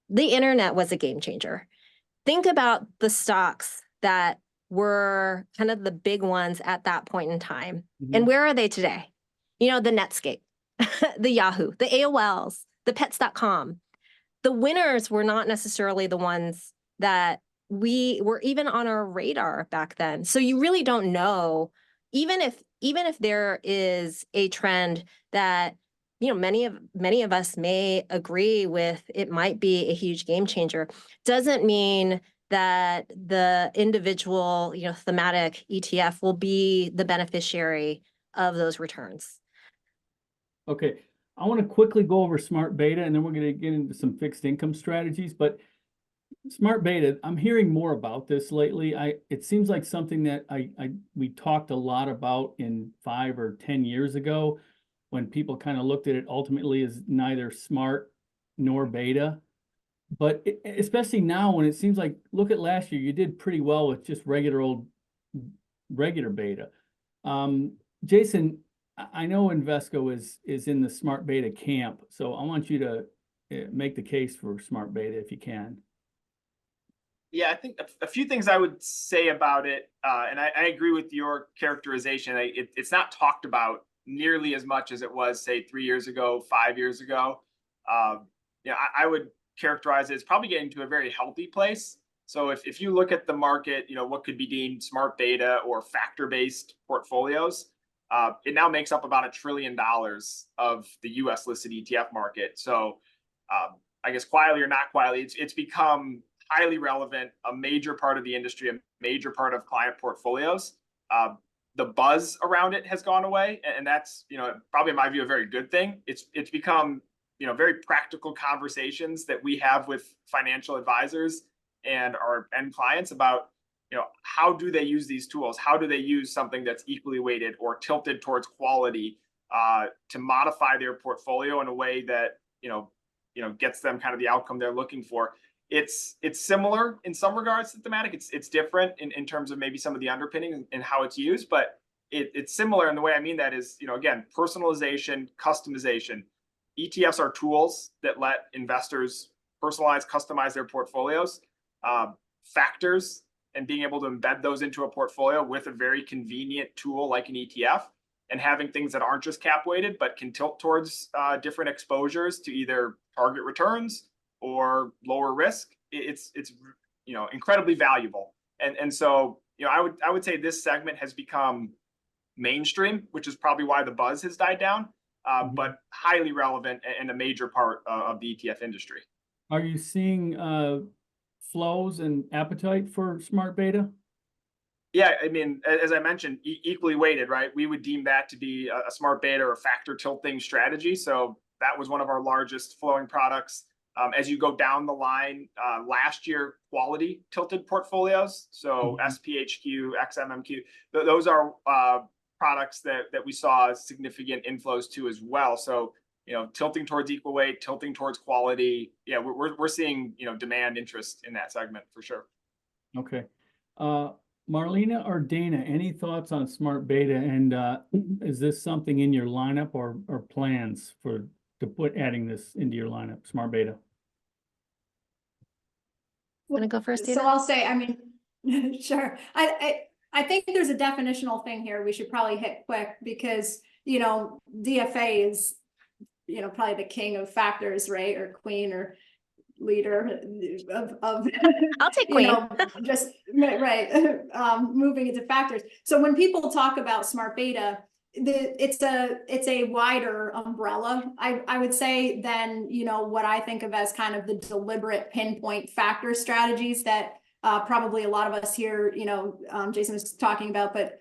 The internet was a game changer. Think about the stocks that were kind of the big ones at that point in time. Mm-hmm. And where are they today? You know, the Netscape, the Yahoo, the AOLs, the Pets.com. The winners were not necessarily the ones that we were even on our radar back then. So you really don't know, even if there is a trend that, you know, many of us may agree with, it might be a huge game changer, doesn't mean that the individual, you know, thematic ETF will be the beneficiary of those returns. Okay, I want to quickly go over smart beta, and then we're going to get into some fixed income strategies. But smart beta, I'm hearing more about this lately. It seems like something that we talked a lot about in 5 or 10 years ago, when people kind of looked at it ultimately as neither smart nor beta. but especially now when it seems like, look at last year, you did pretty well with just regular beta. Jason, I know Invesco is in the smart beta camp, so I want you to make the case for smart beta if you can. Yeah, I think a few things I would say about it, and I agree with your characterization. It's not talked about nearly as much as it was, say, 3 years ago, 5 years ago. I would characterize it as probably getting to a very healthy place. So if you look at the market, what could be deemed smart beta or factor-based portfolios, it now makes up about $1 trillion of the U.S. listed ETF market. So I guess quietly or not quietly, it's become highly relevant, a major part of the industry, a major part of client portfolios. The buzz around it has gone away, and that's probably in my view a very good thing. It's become very practical conversations that we have with financial advisors and our end clients about how do they use these tools? How do they use something that's equally weighted or tilted towards quality to modify their portfolio in a way that gets them kind of the outcome they're looking for. It's similar in some regards to thematic. It's different in terms of maybe some of the underpinning and how it's used, but it's similar. And the way I mean that is, again, personalization, customization. ETFs are tools that let investors personalize, customize their portfolios. Factors and being able to embed those into a portfolio with a very convenient tool like an ETF, and having things that aren't just cap weighted, but can tilt towards different exposures to either target returns or lower risk. It's incredibly valuable. And so I would say this segment has become mainstream, which is probably why the buzz has died down, but highly relevant and a major part of the ETF industry. Are you seeing flows and appetite for smart beta? Yeah, I mean, as I mentioned, equally weighted, right? We would deem that to be a smart beta or factor tilting strategy. So that was one of our largest flowing products. As you go down the line, last year, quality tilted portfolios. So SPHQ, XMMQ, those are products that we saw significant inflows to as well. So, tilting towards equal weight, tilting towards quality. Yeah, we're seeing, demand interest in that segment for sure. Okay. Marlena or Dana, any thoughts on smart beta? And is this something in your lineup or plans to adding this into your lineup, smart beta? Want to go first, Dana? So I'll say, I mean, sure. I think there's a definitional thing here we should probably hit quick because, DFA is, probably the king of factors, right? Or queen or leader of I'll take queen. Just right. Moving into factors. So when people talk about smart beta, it's a wider umbrella, I would say, than what I think of as kind of the deliberate pinpoint factor strategies that probably a lot of us here, Jason was talking about, but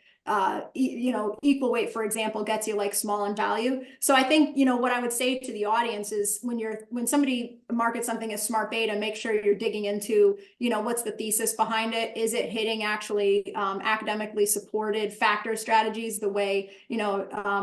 equal weight, for example, gets you like small in value. So I think, what I would say to the audience is when somebody markets something as smart beta, make sure you're digging into, what's the thesis behind it? Is it hitting actually academically supported factor strategies the way,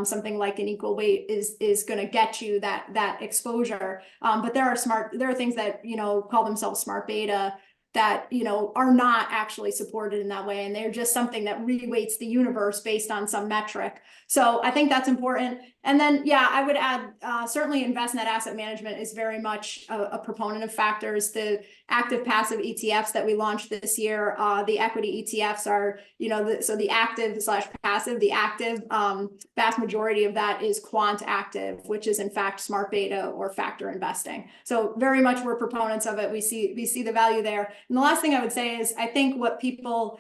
something like an equal weight is going to get you that exposure. But there are things that, call themselves smart beta that are not actually supported in that way, and they're just something that reweights the universe based on some metric. So I think that's important. And then I would add certainly Envestnet Asset Management is very much a proponent of factors. The active passive ETFs that we launched this year, the equity ETFs are so the active / passive, the active vast majority of that is quant active, which is in fact smart beta or factor investing. So very much we're proponents of it. We see the value there. And the last thing I would say is I think what people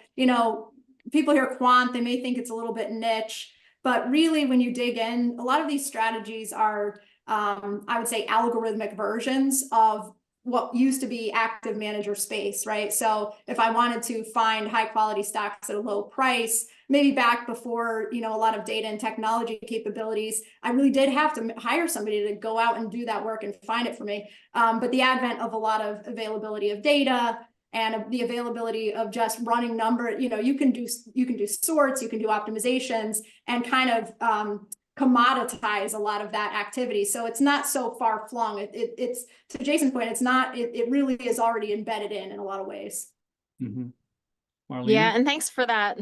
hear quant, they may think it's a little bit niche, but really when you dig in, a lot of these strategies are, I would say, algorithmic versions of what used to be active manager space, right? So if I wanted to find high quality stocks at a low price, maybe back before, a lot of data and technology capabilities, I really did have to hire somebody to go out and do that work and find it for me. But the advent of a lot of availability of data and the availability of just running you can do sorts, you can do optimizations, and kind of commoditize a lot of that activity. So it's not so far flung. It's to Jason's point, it's not, it really is already embedded in a lot of ways. Mhm. Marlena? Yeah, and thanks for that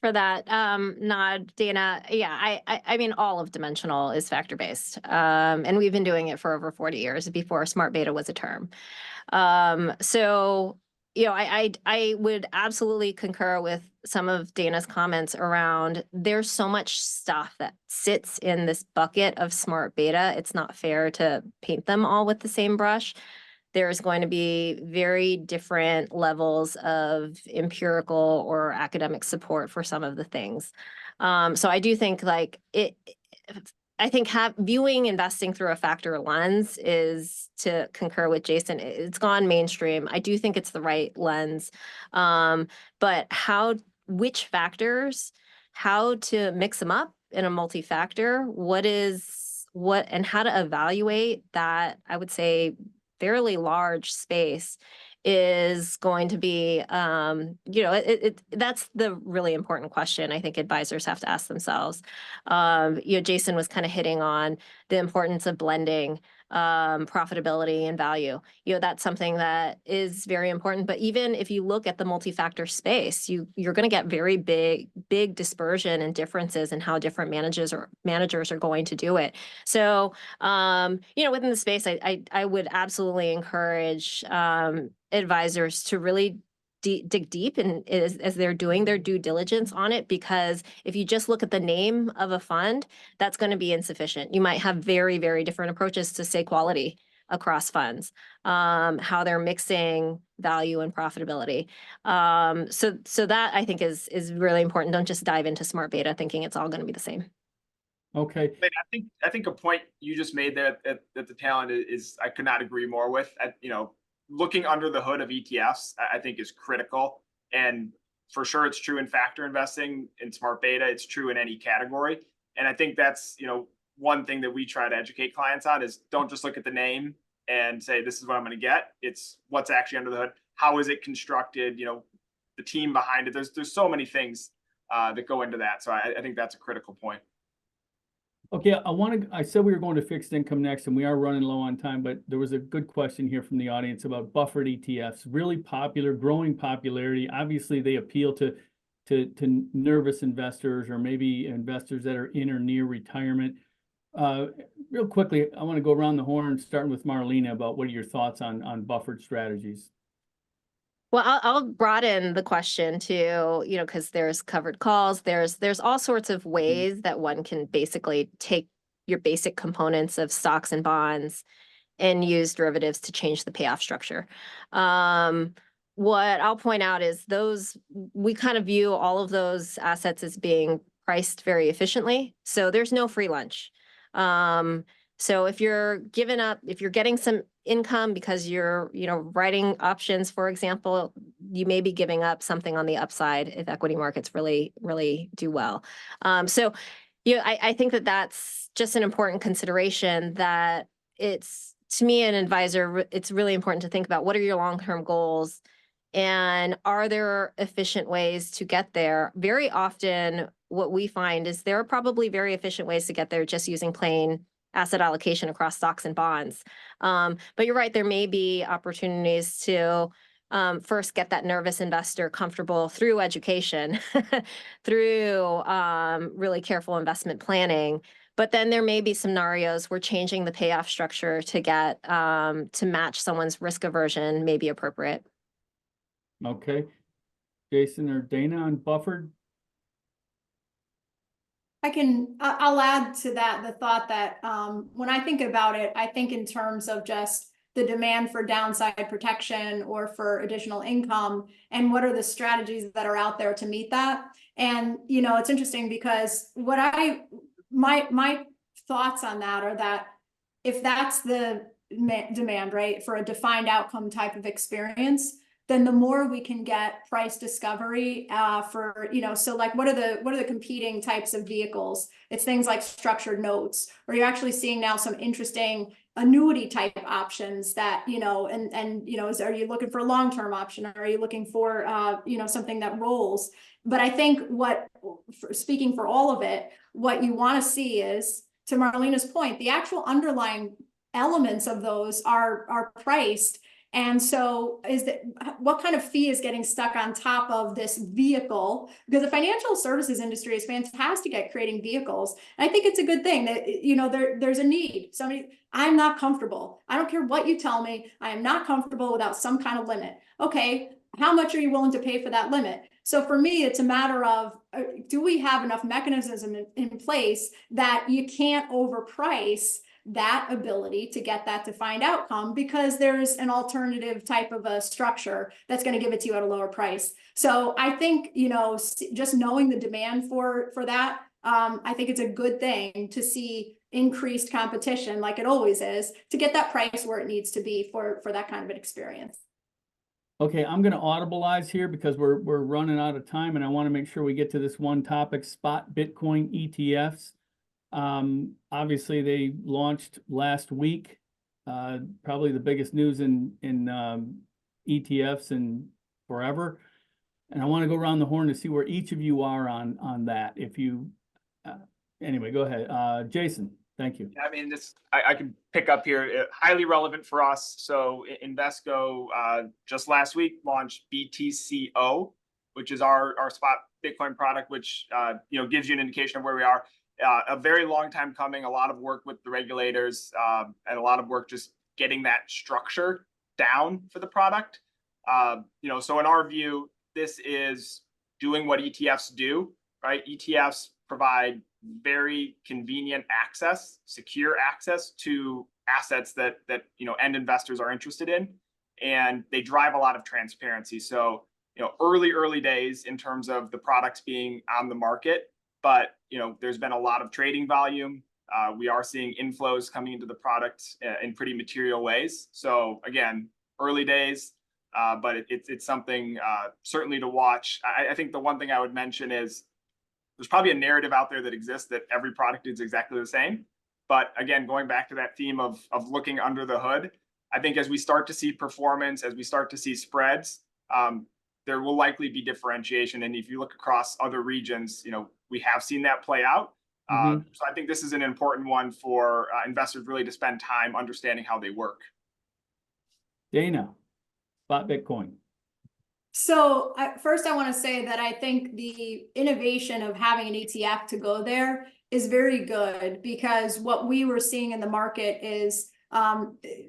nod, Dana. Yeah, I mean, all of Dimensional is factor based. And we've been doing it for over 40 years before smart beta was a term. So, you know, I would absolutely concur with some of Dana's comments around there's so much stuff that sits in this bucket of smart beta. It's not fair to paint them all with the same brush. There's going to be very different levels of empirical or academic support for some of the things. So I do think like I think viewing investing through a factor lens is, to concur with Jason, it's gone mainstream. I do think it's the right lens. But which factors, how to mix them up in a multi-factor, and how to evaluate that, I would say, fairly large space is going to be, you know, that's the really important question I think advisors have to ask themselves. You know, Jason was kind of hitting on the importance of blending profitability and value. You know, that's something that is very important. But even if you look at the multi-factor space, you're going to get very big dispersion and differences in how different managers are going to do it. So, you know, within the space, I would absolutely encourage advisors to really dig deep and as they're doing their due diligence on it, because if you just look at the name of a fund, that's going to be insufficient. You might have very, very different approaches to, say, quality across funds, how they're mixing value and profitability. So that I think is really important. Don't just dive into smart beta thinking it's all going to be the same. Okay. But I think a point you just made there at the tail end is I could not agree more with. You know, looking under the hood of ETFs, I think is critical. And for sure, it's true in factor investing, in smart beta, it's true in any category. And I think that's, you know, one thing that we try to educate clients on is don't just look at the name and say, this is what I'm going to get. It's what's actually under the hood. How is it constructed? You know, the team behind it. There's so many things that go into that. So I think that's a critical point. Okay, I said we were going to fixed income next, and we are running low on time, but there was a good question here from the audience about buffered ETFs, really popular, growing popularity. Obviously, they appeal to nervous investors or maybe investors that are in or near retirement. Real quickly, I want to go around the horn, starting with Marlena, about what are your thoughts on buffered strategies? Well, I'll broaden the question to, you know, because there's covered calls, there's all sorts of ways that one can basically take your basic components of stocks and bonds and use derivatives to change the payoff structure. What I'll point out is we kind of view all of those assets as being priced very efficiently. So there's no free lunch. So if you're getting some income because you're, you know, writing options, for example, you may be giving up something on the upside if equity markets really, really do well. So, you know, I think that that's just an important consideration, that it's, to me, an advisor, it's really important to think about what are your long-term goals and are there efficient ways to get there? Very often what we find is there are probably very efficient ways to get there just using plain asset allocation across stocks and bonds. But you're right, there may be opportunities to first get that nervous investor comfortable through education, through really careful investment planning. But then there may be scenarios where changing the payoff structure to get to match someone's risk aversion may be appropriate. Okay. Jason or Dana on buffered? I'll add to that the thought that when I think about it, I think in terms of just the demand for downside protection or for additional income, and what are the strategies that are out there to meet that. And, you know, it's interesting because my thoughts on that are that if that's the demand, right, for a defined outcome type of experience, then the more we can get price discovery for, you know, so like what are the competing types of vehicles? It's things like structured notes, or you're actually seeing now some interesting annuity type options that, you know, and you know, are you looking for a long-term option? Or are you looking for, you know, something that rolls? But I think speaking for all of it, what you want to see is, to Marlena's point, the actual underlying elements of those are priced. And so what kind of fee is getting stuck on top of this vehicle? Because the financial services industry is fantastic at creating vehicles. And I think it's a good thing that, you know, there's a need. I'm not comfortable. I don't care what you tell me. I am not comfortable without some kind of limit. Okay, how much are you willing to pay for that limit? So for me, it's a matter of, do we have enough mechanisms in place that you can't overprice that ability to get that defined outcome, because there's an alternative type of a structure that's going to give it to you at a lower price. So I think, you know, just knowing the demand for that, I think it's a good thing to see increased competition, like it always is, to get that price where it needs to be for that kind of an experience. Okay, I'm going to audibilize here because we're running out of time, and I want to make sure we get to this one topic: spot Bitcoin ETFs. Obviously, they launched last week. Probably the biggest news in ETFs in forever. And I want to go around the horn to see where each of you are on that. If you anyway, go ahead, Jason. Thank you. I mean, I can pick up here. Highly relevant for us. So Invesco just last week launched BTCO, which is our spot Bitcoin product, which you know, gives you an indication of where we are. A very long time coming. A lot of work with the regulators and a lot of work just getting that structure down for the product. You know, so in our view, this is doing what ETFs do, right? ETFs provide very convenient access, secure access to assets that you know, end investors are interested in, and they drive a lot of transparency. So, you know, early days in terms of the products being on the market, but you know, there's been a lot of trading volume. We are seeing inflows coming into the product in pretty material ways. So again, early days, but it's something certainly to watch. I think the one thing I would mention is, there's probably a narrative out there that exists that every product is exactly the same. But again, going back to that theme of looking under the hood, I think as we start to see performance, as we start to see spreads, there will likely be differentiation. And if you look across other regions, you know, we have seen that play out. So I think this is an important one for investors really to spend time understanding how they work. Dana, spot Bitcoin. So first, I want to say that I think the innovation of having an ETF to go there is very good, because what we were seeing in the market is,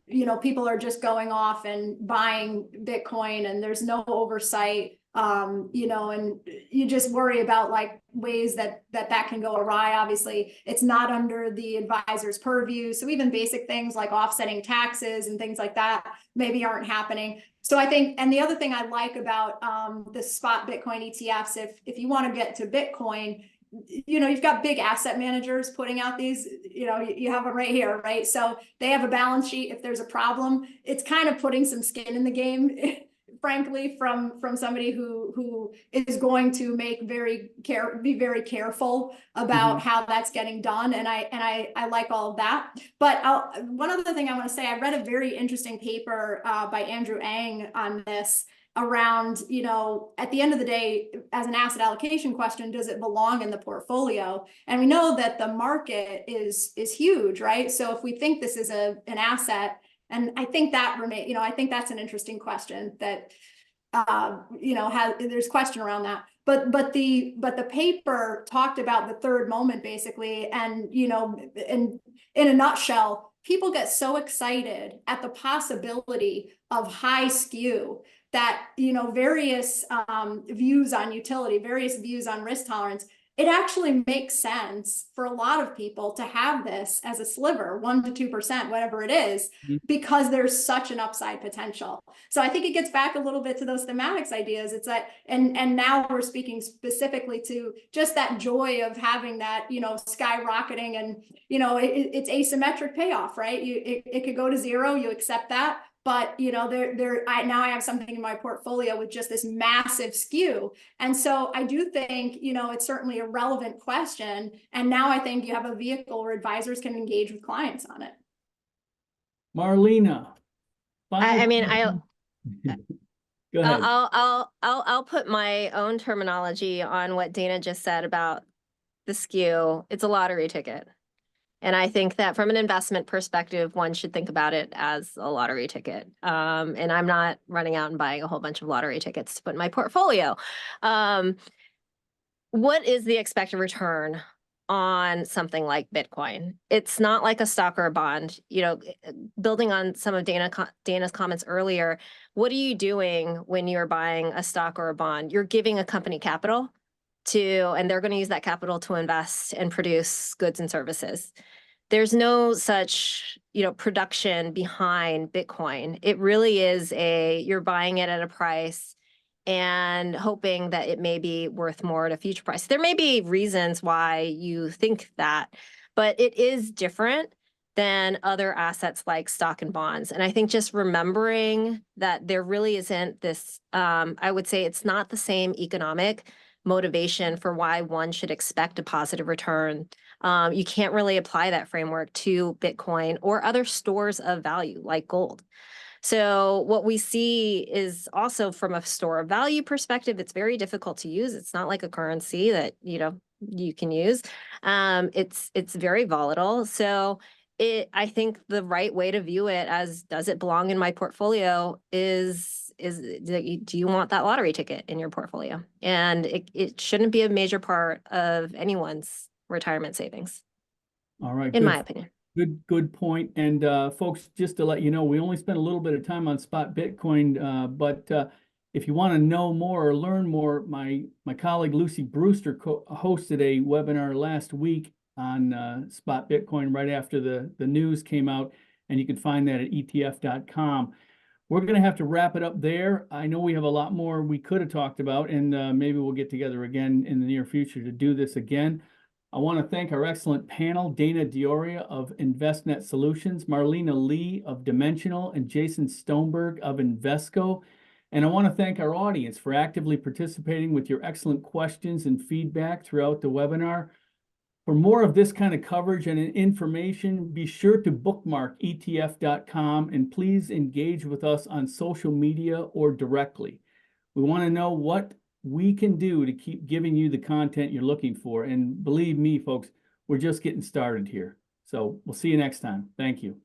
you know, people are just going off and buying Bitcoin, and there's no oversight, you know, and you just worry about like ways that can go awry. Obviously, it's not under the advisor's purview. So even basic things like offsetting taxes and things like that maybe aren't happening. So I think, and the other thing I like about the spot Bitcoin ETFs, if you want to get to Bitcoin, you know, you've got big asset managers putting out these, you know, you have them right here, right? So they have a balance sheet. If there's a problem, it's kind of putting some skin in the game, frankly, from somebody who is going to be very careful about how that's getting done. And I like all of that. But one other thing I want to say, I read a very interesting paper by Andrew Ng on this, around, you know, at the end of the day, as an asset allocation question, does it belong in the portfolio? And we know that the market is huge, right? So if we think this is an asset, and I think that you know, I think that's an interesting question that, you know, there's question around that. But the paper talked about the third moment, basically, and, you know, in a nutshell, people get so excited at the possibility of high skew that, you know, various views on utility, various views on risk tolerance, it actually makes sense for a lot of people to have this as a sliver, 1% to 2%, whatever it is, because there's such an upside potential. So I think it gets back a little bit to those thematics ideas. It's that, and now we're speaking specifically to just that joy of having that, you know, skyrocketing, and, you know, it's asymmetric payoff, right? It could go to zero, you accept that. But, you know, now I have something in my portfolio with just this massive skew. And so I do think, you know, it's certainly a relevant question. And now I think you have a vehicle where advisors can engage with clients on it. Marlena. I mean, Go ahead. I'll put my own terminology on what Dana just said about the skew, it's a lottery ticket. And I think that from an investment perspective, one should think about it as a lottery ticket. And I'm not running out and buying a whole bunch of lottery tickets to put in my portfolio. What is the expected return on something like Bitcoin? It's not like a stock or a bond. You know, building on some of Dana's comments earlier, what are you doing when you're buying a stock or a bond? You're giving a company capital and they're going to use that capital to invest and produce goods and services. There's no such, production behind Bitcoin. It really is you're buying it at a price and hoping that it may be worth more at a future price. There may be reasons why you think that, but it is different than other assets like stock and bonds. And I think just remembering that there really isn't this, I would say it's not the same economic motivation for why one should expect a positive return. You can't really apply that framework to Bitcoin or other stores of value like gold. So what we see is also from a store of value perspective, it's very difficult to use. It's not like a currency that, you can use. It's very volatile. So I think the right way to view it as, does it belong in my portfolio, is do you want that lottery ticket in your portfolio? And it shouldn't be a major part of anyone's retirement savings. All right. In my opinion. Good point. And folks, just to let you know, we only spent a little bit of time on spot Bitcoin, but if you want to know more or learn more, my colleague Lucy Brewster hosted a webinar last week on spot Bitcoin right after the news came out, and you can find that at ETF.com. We're going to have to wrap it up there. I know we have a lot more we could have talked about, and maybe we'll get together again in the near future to do this again. I want to thank our excellent panel, Dana Dioria of InvestNet Solutions, Marlena Lee of Dimensional, and Jason Stoneberg of Invesco. And I want to thank our audience for actively participating with your excellent questions and feedback throughout the webinar. For more of this kind of coverage and information, be sure to bookmark ETF.com and please engage with us on social media or directly. We want to know what we can do to keep giving you the content you're looking for. And believe me, folks, we're just getting started here. So we'll see you next time. Thank you.